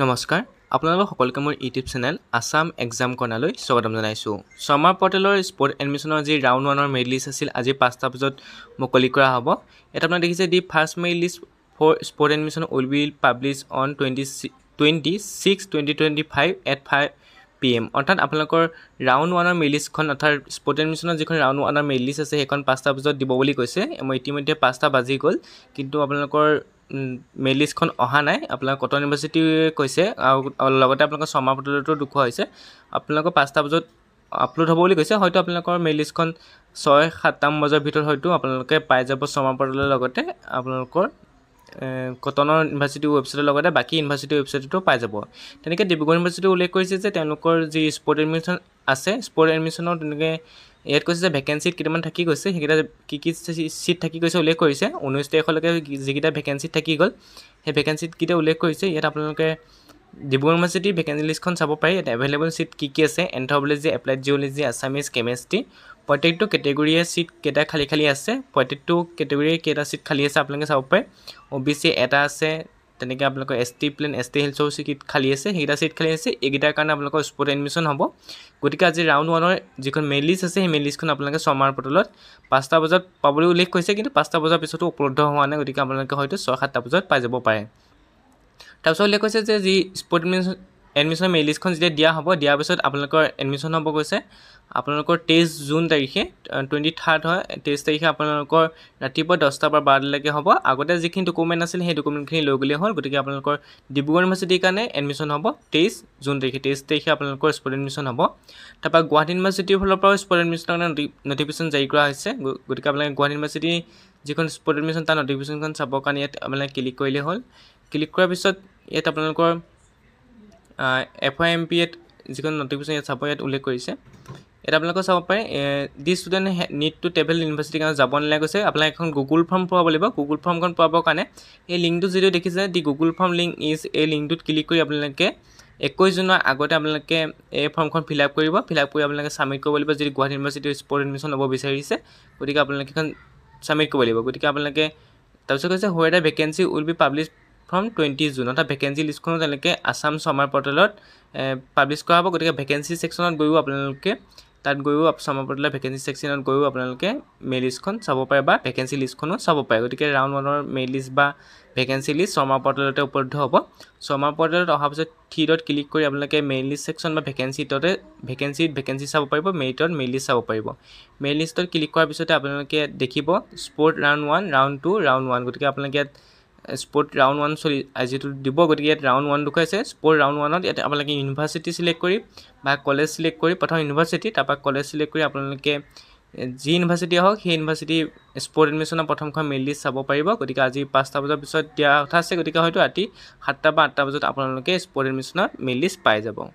নমস্কাৰ আপোনালোক সকলোকে মোৰ ইউটিউব চেনেল আসাম এক্সাম কৰ্ণাৰলৈ স্বাগতম জনাইছোঁ। শৰ্মা পৰ্টেলৰ স্পৰ্ট এডমিশ্যনৰ যি ৰাউণ্ড 1ৰ মেৰিট লিষ্ট আছিল আজি 5টা বজাত মুকলি কৰা হ'ব। ইয়াত আপোনালোকে দেখিছে the first merit list for sport admission will be publish on 26/2025 at 5 PM। অৰ্থাৎ আপোনালোকৰ ৰাউণ্ড 1ৰ মেৰিট লিষ্টখন অৰ্থাৎ স্পৰ্ট এডমিশ্যনৰ যিখন ৰাউণ্ড 1ৰ মেৰিট লিষ্ট আছে সেইখন 5টা বজাত দিব বুলি কৈছে। মই ইতিমধ্যে 5টা বাজি গ'ল, কিন্তু আপোনালোকৰ মেৰিট লিষ্টখন অহা নাই। আপোনালোকৰ কটন ইউনিভাৰ্চিটিয়ে কৈছে আৰু লগতে আপোনালোকৰ শৰ্মা পৰ্টেলতো দেখুওৱা হৈছে আপোনালোকৰ 5টা বজাত আপলোড হ'ব বুলি কৈছে। হয়তো আপোনালোকৰ মেৰিট লিষ্টখন 6-7 বজাৰ ভিতৰত হয়তো আপোনালোকে পাই যাব শৰ্মা পৰ্টেলৰ লগতে আপোনালোকৰ কটনৰ ইউনিভাৰ্চিটিৰ ৱেবছাইটৰ লগতে বাকী ইউনিভাৰ্চিটিৰ ৱেবছাইটতো পাই যাব। তেনেকৈ ডিব্ৰুগড় ইউনিভাৰ্চিটিয়ে উল্লেখ কৰিছে যে তেওঁলোকৰ যি স্পৰ্ট এডমিশ্যন আছে স্পৰ্ট এডমিশ্যনৰ তেনেকৈ ইয়াত কৈছে যে ভেকেঞ্চিত কেইটামান থাকি গৈছে, সেইকেইটা কি চিট থাকি গৈছে উল্লেখ কৰিছে। 19 তাৰিখলৈকে যিকেইটা ভেকেঞ্চিত থাকি গ'ল সেই ভেকেঞ্চিতকেইটা উল্লেখ কৰিছে। ইয়াত আপোনালোকে ডিব্ৰুগড় ইউনিভাৰ্চিটিৰ ভেকেঞ্চি লিষ্টখন চাব পাৰি। ইয়াত এভেইলেবল চিট কি আছে, anthropology, applied geology, Assamese, chemistry, প্ৰত্যেকটো কেটেগৰীয়ে চিট কেইটা খালী আছে, প্ৰত্যেকটো কেটেগৰীয়ে কেইটা চিট খালী আছে আপোনালোকে চাব পাৰে। OBC এটা আছে, তেনেকৈ আপোনালোকৰ ST প্লেন ST হিলছৰ চিট খালী আছে, সেইকেইটা চিট খালী আছে। এইকেইটাৰ কাৰণে আপোনালোকৰ স্পৰ্ট এডমিশ্যন হ'ব। গতিকে আজি ৰাউণ্ড 1ৰ যিখন মেৰিট লিষ্ট আছে সেই মেৰিট লিষ্টখন আপোনালোকে শৰ্মাৰ পৰ্টেলত 5টা বজাত পাবলৈ উল্লেখ কৰিছে, কিন্তু 5টা বজাৰ পিছতো উপলব্ধ হোৱা নাই। গতিকে আপোনালোকে হয়তো 6-7টা বজাত পাই যাব পাৰে। তাৰপিছত উল্লেখ কৈছে যে যি স্পৰ্ট এডমিশ্যনৰ মেৰিট লিষ্টখন যেতিয়া দিয়া হ'ব, দিয়াৰ পিছত আপোনালোকৰ এডমিশ্যন হ'ব গৈছে আপোনালোকৰ 23 জুন তাৰিখে, 23rd হয়, 23 তাৰিখে আপোনালোকৰ ৰাতিপুৱা 10টাৰ পৰা 12টালৈকে হ'ব। আগতে যিখিনি ডকুমেণ্ট আছিল সেই ডকুমেণ্টখিনি লৈ গ'লেই হ'ল। গতিকে আপোনালোকৰ ডিব্ৰুগড় ইউনিভাৰ্চিটিৰ কাৰণে এডমিশ্যন হ'ব 23 জুন তাৰিখে। 23 তাৰিখে আপোনালোকৰ স্পৰ্ট এডমিশ্যন হ'ব। তাৰপৰা গুৱাহাটী ইউনিভাৰ্চিটিৰ ফালৰ পৰাও স্পৰ্ট এডমিশ্যনৰ কাৰণে নটিফিকেশ্যন জাৰি কৰা হৈছে। গতিকে আপোনালোকে গুৱাহাটী ইউনিভাৰ্চিটি যিখন স্পৰ্ট এডমিশ্যন তাৰ নটিফিকেশ্যনখন চাবৰ কাৰণে ইয়াত আপোনালোকে ক্লিক কৰিলেই হ'ল। ক্লিক কৰাৰ পিছত ইয়াত আপোনালোকৰ FYMPত যিখন নটিফিকেশ্যন ইয়াত চাব, ইয়াত উল্লেখ কৰিছে। ইয়াত আপোনালোকে চাব পাৰে দি ষ্টুডেণ্ট নিড টু ট্ৰেভেল ইউনিভাৰ্চিটিৰ কাৰণে যাব নালাগে কৈছে। আপোনালোকে এখন গুগল ফৰ্ম পোৱাব লাগিব। গুগল ফৰ্মখন পোৱাবৰ কাৰণে এই লিংকটো যিটো দেখিছে দি গুগল ফৰ্ম লিংক এই লিংকটোত ক্লিক কৰি আপোনালোকে 21 জুনৰ আগতে আপোনালোকে এই ফৰ্মখন ফিল আপ কৰিব। ফিল আপ কৰি আপোনালোকে ছাবমিট কৰিব লাগিব যদি গুৱাহাটী ইউনিভাৰ্চিটিৰ স্পৰ্ট এডমিশ্যন ল'ব বিচাৰিছে। গতিকে আপোনালোকে এখন ছাবমিট কৰিব লাগিব। গতিকে আপোনালোকে তাৰপিছত কৈছে হোৱেৰ the vacancy will be publish from 20 June. অৰ্থাৎ ভেকেঞ্চি লিষ্টখনো তেওঁলোকে আছাম শৰ্মা পৰ্টেলত পাব্লিছ কৰা হ'ব। গতিকে ভেকেঞ্চি ছেকশ্যনত গৈও আপোনালোকে তাত গৈও শৰ্মা পৰ্টেলৰ ভেকেঞ্চি ছেকশ্যনত গৈও আপোনালোকে মেৰিট লিষ্টখন চাব পাৰে বা ভেকেঞ্চি লিষ্টখনো চাব পাৰে। গতিকে ৰাউণ্ড 1ৰ মেৰিট লিষ্ট বা ভেকেঞ্চি লিষ্ট শৰ্মা পৰ্টেলতে উপলব্ধ হ'ব। শৰ্মা পৰ্টেলত অহাৰ পিছত 3 ক্লিক কৰি আপোনালোকে মেৰিট লিষ্ট ছেকশ্যন বা ভেকেঞ্চি চাব পাৰিব, মেৰিটত মেৰিট লিষ্ট চাব পাৰিব। মেৰিট লিষ্টত ক্লিক কৰাৰ পিছতে আপোনালোকে দেখিব স্পৰ্ট ৰাউণ্ড 1, ৰাউণ্ড 2, ৰাউণ্ড 1। গতিকে আপোনালোকে ইয়াত স্পৰ্ট ৰাউণ্ড 1 যিটো দিব, গতিকে ইয়াত ৰাউণ্ড 1 দেখুৱাইছে। স্পৰ্ট ৰাউণ্ড 1ত ইয়াত আপোনালোকে ইউনিভাৰ্চিটি চিলেক্ট কৰি বা কলেজ চিলেক্ট কৰি, প্ৰথম ইউনিভাৰ্চিটি তাৰপৰা কলেজ চিলেক্ট কৰি আপোনালোকে যি ইউনিভাৰ্চিটি হওক সেই ইউনিভাৰ্চিটি স্পৰ্ট এডমিশ্যনৰ প্ৰথমখন মেৰিট লিষ্ট চাব পাৰিব। গতিকে আজি 5টা বজাৰ পিছত দিয়া কথা আছে। গতিকে হয়তো ৰাতি 7টা বা 8টা বজাত আপোনালোকে স্পৰ্ট এডমিশ্যনৰ মেৰিট লিষ্ট পাই যাব।